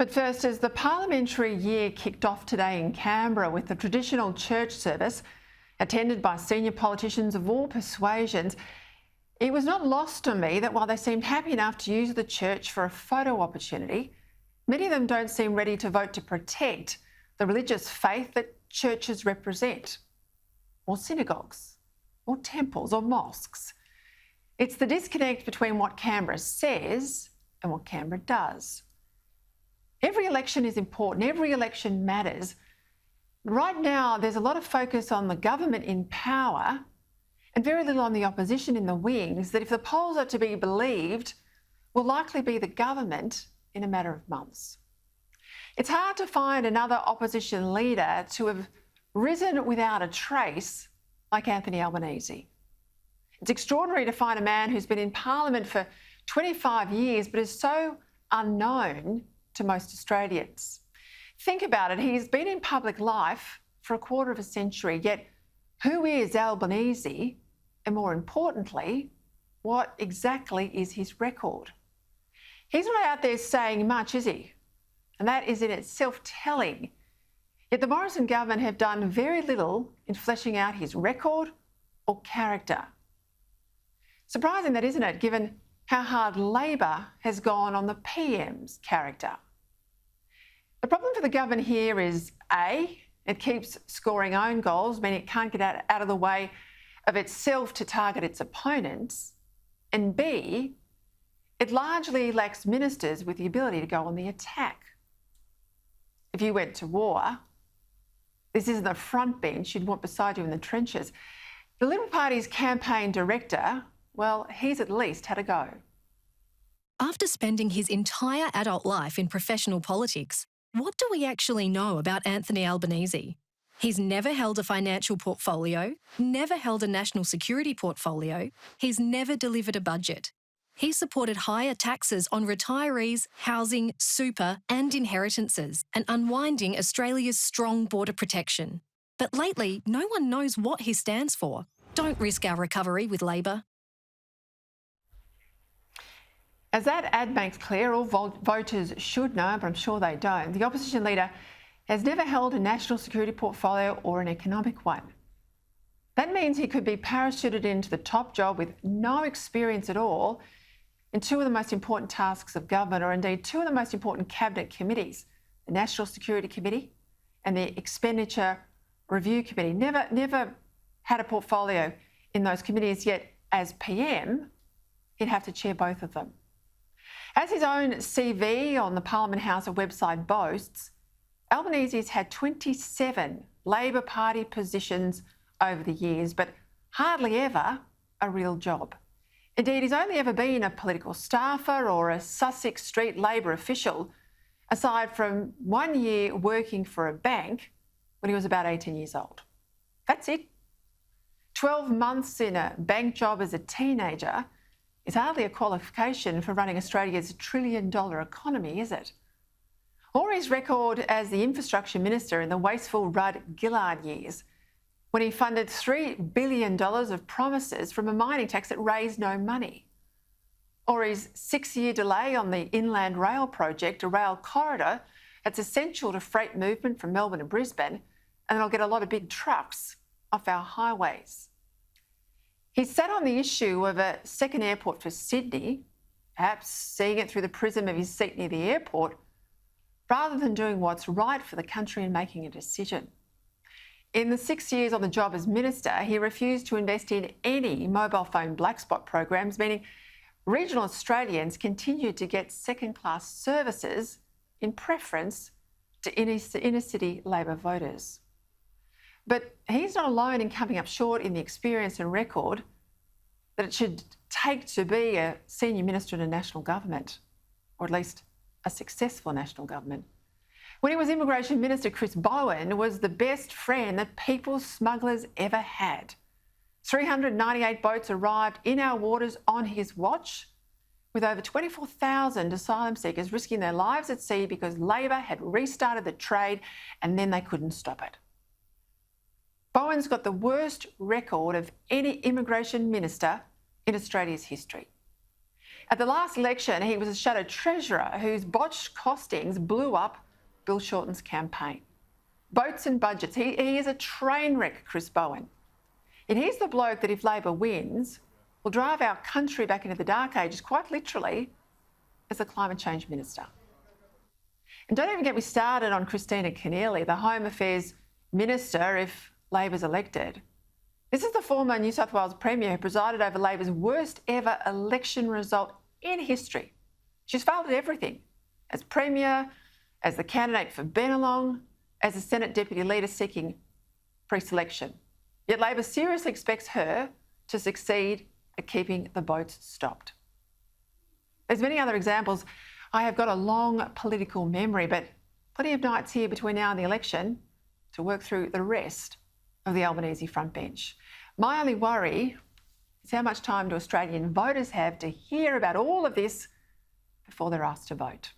But first, as the parliamentary year kicked off today in Canberra with the traditional church service attended by senior politicians of all persuasions, it was not lost on me that while they seemed happy enough to use the church for a photo opportunity, many of them don't seem ready to vote to protect the religious faith that churches represent, or synagogues, or temples, or mosques. It's the disconnect between what Canberra says and what Canberra does. Every election is important, every election matters. Right now, there's a lot of focus on the government in power and very little on the opposition in the wings that, if the polls are to be believed, will likely be the government in a matter of months. It's hard to find another opposition leader to have risen without a trace like Anthony Albanese. It's extraordinary to find a man who's been in Parliament for 25 years but is so unknown to most Australians. Think about it, he's been in public life for a quarter of a century, yet who is Albanese, and more importantly, what exactly is his record? He's not out there saying much, is he? And that is in itself telling. Yet the Morrison government have done very little in fleshing out his record or character. Surprising that, isn't it, given how hard Labor has gone on the PM's character. The problem for the government here is A, it keeps scoring own goals, meaning it can't get out of the way of itself to target its opponents, and B, it largely lacks ministers with the ability to go on the attack. If you went to war, this isn't the front bench you'd want beside you in the trenches. The Liberal Party's campaign director, well, he's at least had a go. After spending his entire adult life in professional politics, what do we actually know about Anthony Albanese? He's never held a financial portfolio, never held a national security portfolio, he's never delivered a budget. He supported higher taxes on retirees, housing, super and inheritances, and unwinding Australia's strong border protection. But lately, no one knows what he stands for. Don't risk our recovery with Labor. As that ad makes clear, all voters should know, but I'm sure they don't, the opposition leader has never held a national security portfolio or an economic one. That means he could be parachuted into the top job with no experience at all in two of the most important tasks of government, or indeed two of the most important cabinet committees, the National Security Committee and the Expenditure Review Committee. Never had a portfolio in those committees, yet as PM, he'd have to chair both of them. As his own CV on the Parliament House website boasts, Albanese's had 27 Labor Party positions over the years, but hardly ever a real job. Indeed, he's only ever been a political staffer or a Sussex Street Labor official, aside from 1 year working for a bank when he was about 18 years old. That's it. 12 months in a bank job as a teenager is hardly a qualification for running Australia's $1 trillion economy, is it? Or his record as the infrastructure minister in the wasteful Rudd-Gillard years, when he funded $3 billion of promises from a mining tax that raised no money. Or his 6-year delay on the Inland Rail project, a rail corridor that's essential to freight movement from Melbourne to Brisbane, and it'll get a lot of big trucks off our highways. He sat on the issue of a second airport for Sydney, perhaps seeing it through the prism of his seat near the airport, rather than doing what's right for the country and making a decision. In the 6 years on the job as minister, he refused to invest in any mobile phone black spot programs, meaning regional Australians continued to get second-class services in preference to inner-city Labor voters. But he's not alone in coming up short in the experience and record that it should take to be a senior minister in a national government, or at least a successful national government. When he was Immigration Minister, Chris Bowen was the best friend that people's smugglers ever had. 398 boats arrived in our waters on his watch, with over 24,000 asylum seekers risking their lives at sea because Labor had restarted the trade and then they couldn't stop it. Bowen's got the worst record of any immigration minister in Australia's history. At the last election, he was a shadow treasurer whose botched costings blew up Bill Shorten's campaign. Boats and budgets. He is a train wreck, Chris Bowen. And he's the bloke that if Labor wins, will drive our country back into the dark ages, quite literally, as the climate change minister. And don't even get me started on Kristina Keneally, the Home Affairs Minister if Labor's elected. This is the former New South Wales Premier who presided over Labor's worst ever election result in history. She's failed at everything. As Premier, as the candidate for Bennelong, as the Senate Deputy Leader seeking pre-selection. Yet Labor seriously expects her to succeed at keeping the boats stopped. There's many other examples. I have got a long political memory, but plenty of nights here between now and the election to work through the rest of the Albanese frontbench. My only worry is how much time do Australian voters have to hear about all of this before they're asked to vote.